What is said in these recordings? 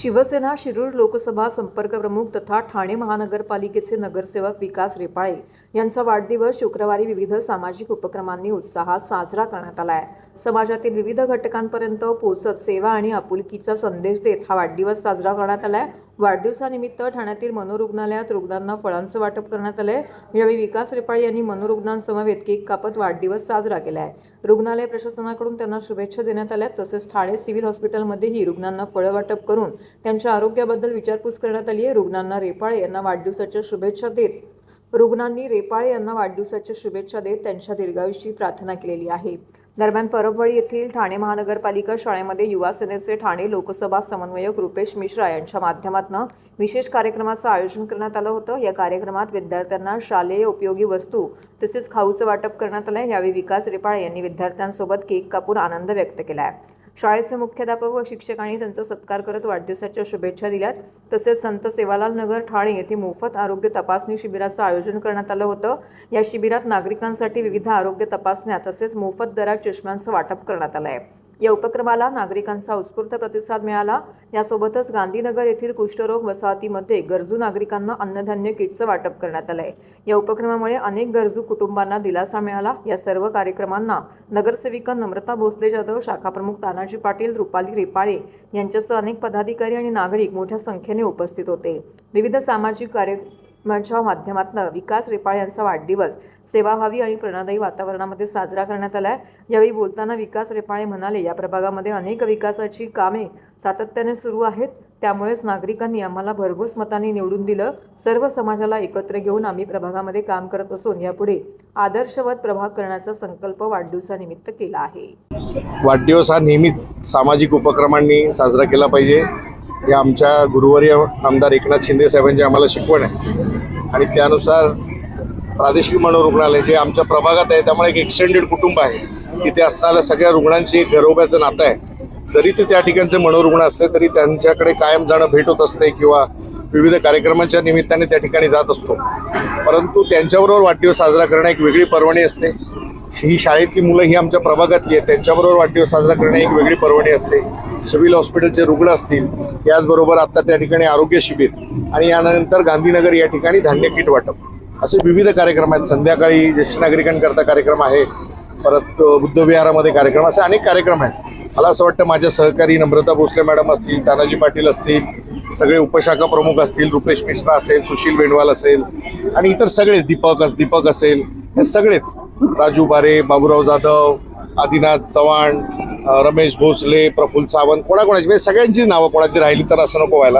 शिवसेना शिरूर लोकसभा संपर्क प्रमुख तथा ठाणे महानगरपालिकेचे नगरसेवक विकास रेपाळे यांचा वाढदिवस शुक्रवारी विविध सामाजिक उपक्रमांनी उत्साहात साजरा करण्यात आला आहे। समाजातील विविध घटकांपर्यंत पोहोचत सेवा आणि आपुलकीचा संदेश देत हा वाढदिवस साजरा करण्यात आला आहे। वाढदिवसानिमित्त ठाण्यातील मनोरुग्णालयात रुग्णांना फळांचं वाटप करण्यात आलं आहे। यावेळी विकास रेपाळे यांनी मनोरुग्णांसमवेत केक कापत वाढदिवस साजरा केला आहे। रुग्णालय प्रशासनाकडून त्यांना शुभेच्छा देण्यात आल्या। तसेच ठाणे सिव्हिल हॉस्पिटलमध्येही रुग्णांना फळं वाटप करून त्यांच्या आरोग्याबद्दल विचारपूस करण्यात आली आहे। रुग्णांनी रेपाळे यांना वाढदिवसाच्या शुभेच्छा देत त्यांच्या दीर्घायुष्याची प्रार्थना केलेली आहे। दरम्यान परभणी येथील ठाणे महानगरपालिका शाळेमध्ये युवा सेनेचे ठाणे लोकसभा समन्वयक रुपेश मिश्रा यांच्या माध्यमातून विशेष कार्यक्रमाचं आयोजन करण्यात आलं होतं। या कार्यक्रमात विद्यार्थ्यांना शालेय उपयोगी वस्तू तसेच खाऊचं वाटप करण्यात आलं आहे। यावेळी विकास रेपाळे यांनी विद्यार्थ्यांसोबत केक कापून आनंद व्यक्त केला आहे। शाळेचे मुख्याध्यापक व शिक्षकांनी त्यांचा सत्कार करत वाढदिवसाच्या शुभेच्छा दिल्यात। तसेच संत सेवालाल नगर ठाणे येथे मोफत आरोग्य तपासणी शिबिराचं आयोजन करण्यात आलं होतं। या शिबिरात नागरिकांसाठी विविध आरोग्य तपासण्या तसेच मोफत दरात चष्म्यांचं वाटप करण्यात आलं आहे। या उपक्रमाला नागरिकांचा उत्स्फूर्त प्रतिसाद मिळाला। यासोबतच गांधीनगर येथील कुष्ठरोग वसाहतीमध्ये गरजू नागरिकांना अन्नधान्य किटचं वाटप करण्यात आलंय। या उपक्रमामुळे अनेक गरजू कुटुंबांना दिलासा मिळाला। या सर्व कार्यक्रमांना नगरसेविका नम्रता भोसले जाधव, शाखा प्रमुख तानाजी पाटील, रुपाली रेपाळे यांच्यासह अनेक पदाधिकारी आणि नागरिक मोठ्या संख्येने उपस्थित होते। विविध सामाजिक कार्यक्रमांच्या माध्यमातून विकास रेपाळे यांचा वाढदिवस सेवाभावी आणि प्रेरणादायी वातावरणामध्ये साजरा करण्यात आला आहे। यावेळी बोलताना विकास रेपाळे म्हणाले, या प्रभागामध्ये अनेक विकासाची कामे सातत्याने सुरू आहेत। त्यामुळेच नागरिकांनी आम्हाला भरघोस मताने निवडून दिलं। सर्व समाजाला एकत्र घेऊन आम्ही प्रभागामध्ये काम करत असून यापुढे आदर्शवत प्रभाग करण्याचा संकल्प वाढदिवसानिमित्त केला आहे। वाढदिवस हा नेहमीच सामाजिक उपक्रमांनी साजरा केला पाहिजे, हे आमच्या गुरुवर्य आमदार एकनाथ शिंदे साहेबांची आम्हाला शिकवण आहे। आणि त्यानुसार प्रादेशिक मनोरुग्णालय जे आमच्या प्रभागात आहे, त्यामुळे एक एक्सटेंडेड कुटुंब आहे। तिथे असणाऱ्या सगळ्या रुग्णांशी एक घरोब्याचं नातं आहे। जरी ते त्या ठिकाणचे मनोरुग्ण असले तरी त्यांच्याकडे कायम जाणं भेट होत असते किंवा विविध कार्यक्रमांच्या निमित्ताने त्या ठिकाणी जात असतो। परंतु त्यांच्याबरोबर वाढदिवस साजरा करणं एक वेगळी पर्वणी असते। ही शाळेतली मुलं ही आमच्या प्रभागातली आहेत, त्यांच्याबरोबर वाढदिवस साजरा करणं एक वेगळी पर्वणी असते। सिव्हिल हॉस्पिटलचे रुग्ण असतील, याचबरोबर आता त्या ठिकाणी आरोग्य शिबिर आणि यानंतर गांधीनगर या ठिकाणी धान्य किट वाटप असे विविध कार्यक्रम आहेत। संध्याकाळी ज्येष्ठ नागरिकांकरता कार्यक्रम आहे, परत बुद्धविहारामध्ये कार्यक्रम, असे अनेक कार्यक्रम आहेत। मला असं वाटतं माझ्या सहकारी नम्रता भोसले मॅडम असतील, तानाजी पाटील असतील, सगळे उपशाखा प्रमुख असतील, रुपेश मिश्रा असेल, सुशील बेंडवाल असेल आणि इतर सगळेच, दीपक असेल, हे सगळेच, राजू बारे, बाबूराव जाधव, आदिनाथ चव्हाण, रमेश भोसले, प्रफुल्ल सावंत, कोणाकोणाची म्हणजे सगळ्यांचीच नावं कोणाची राहिली तर असं नको व्हायला।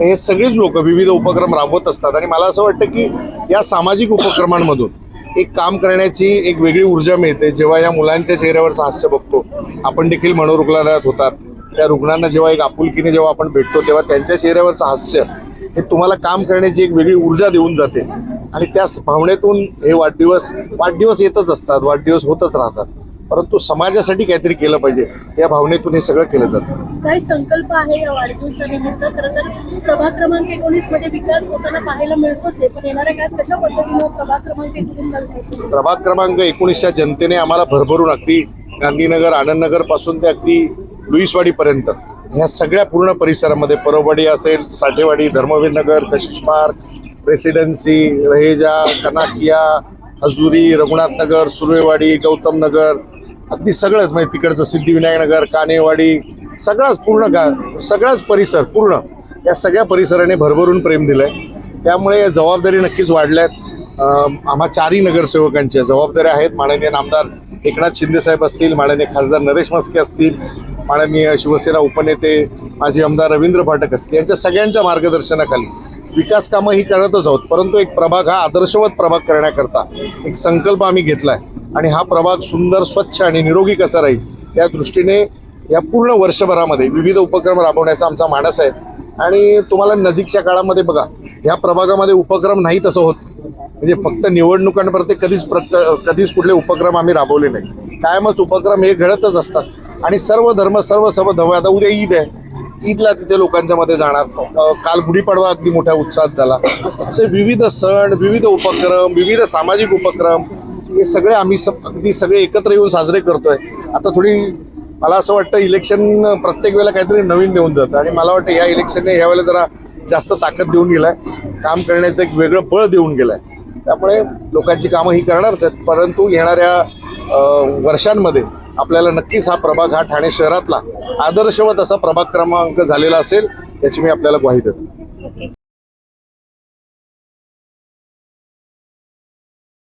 हे सगळेच लोक विविध उपक्रम राबवत असतात आणि मला असं वाटतं की या सामाजिक उपक्रमांमधून एक काम करण्याची एक वेगळी ऊर्जा मिळते। जेव्हा या मुलांच्या चेहऱ्यावरचं हास्य बघतो, आपण देखील मनोरुग्णालयात होतात, त्या रुग्णांना जेव्हा एक आपुलकीने जेव्हा आपण भेटतो तेव्हा त्यांच्या चेहऱ्यावरचं हास्य हे तुम्हाला काम करण्याची एक वेगळी ऊर्जा देऊन जाते। आणि त्या भावनेतून हे वाढदिवस येतच असतात, वाढदिवस होतच राहतात, परंतु समाजासाठी काहीतरी केलं पाहिजे या भावनेतून हे सगळं केलं जातं। काही संकल्प आहे या वाढदिवसानिमित्त? खरं तर प्रभाग क्रमांक 19 मध्ये विकास होताना पाहायला मिळतोच आहे, पण येणाऱ्या काळात कशा पद्धतीने प्रभाग क्रमांक 19 चालतो? प्रभाग क्रमांक 19च्या जनतेने आम्हाला भरभरून अगदी गांधीनगर, आनंदनगर पासून ते अगदी लुईसवाडीपर्यंत ह्या सगळ्या पूर्ण परिसरामध्ये, परवडी असेल, साठेवाडी, धर्मवीर नगर, कशिश पार्क, प्रेसिडेन्सी, रहेजा, कनाकिया, हजुरी, रघुनाथ नगर, सुर्वेवाडी, गौतम नगर, अगदी सगळंच, म्हणजे तिकडचं सिद्धिविनायक नगर, कानेवाडी, सगळाच परिसर पूर्ण, या सगळ्या परिसराने भरभरून प्रेम दिलंय। त्यामुळे जबाबदारी नक्कीच वाढल्यात। आम्हा चारही नगरसेवकांच्या जबाबदाऱ्या आहेत। माननीय नामदार एकनाथ शिंदे साहेब असतील, माननीय खासदार नरेश मस्के असतील, माननीय शिवसेना उपनेते माजी आमदार रवींद्र फाटक असतील, यांच्या सगळ्यांच्या मार्गदर्शनाखाली विकास कामं ही करतच आहोत। परंतु एक प्रभाग हा आदर्शवत प्रभाग करण्याकरता एक संकल्प आम्ही घेतलाय आणि हा प्रभाग सुंदर, स्वच्छ आणि निरोगी कसा राहील या दृष्टीने या पूर्ण वर्षभरामध्ये विविध उपक्रम राबवण्याचा आमचा मानस आहे। आणि तुम्हाला नजीकच्या काळामध्ये बघा, ह्या प्रभागामध्ये उपक्रम नाही तसं होत, म्हणजे फक्त निवडणुकांप्रती कधीच कुठले उपक्रम आम्ही राबवले नाही। कायमच उपक्रम हे घडतच असतात आणि सर्व धर्म सर्व आता उद्या ईद आहे, ईदला तिथे लोकांच्या मध्ये जाणार, काल गुढीपाडवा अगदी मोठ्या उत्साहात झाला। असे विविध सण, विविध उपक्रम, विविध सामाजिक उपक्रम हे सगळे आम्ही अगदी सगळे एकत्र येऊन साजरे करतोय। आता थोडी मला असं वाटतं इलेक्शन प्रत्येक वेळेला काहीतरी नवीन देऊन जातं आणि मला वाटतं ह्या इलेक्शनने ह्या वेळेला जरा जास्त ताकद देऊन गेलाय, काम करण्याचं एक वेगळं बळ देऊन गेलाय. त्यामुळे लोकांची कामं ही करणारच आहेत, परंतु येणाऱ्या वर्षांमध्ये आपल्याला नक्कीच हा प्रभाग हा ठाणे शहरातला आदर्शवत असा प्रभाग क्रमांक झालेला असेल याची मी आपल्याला ग्वाही देतो.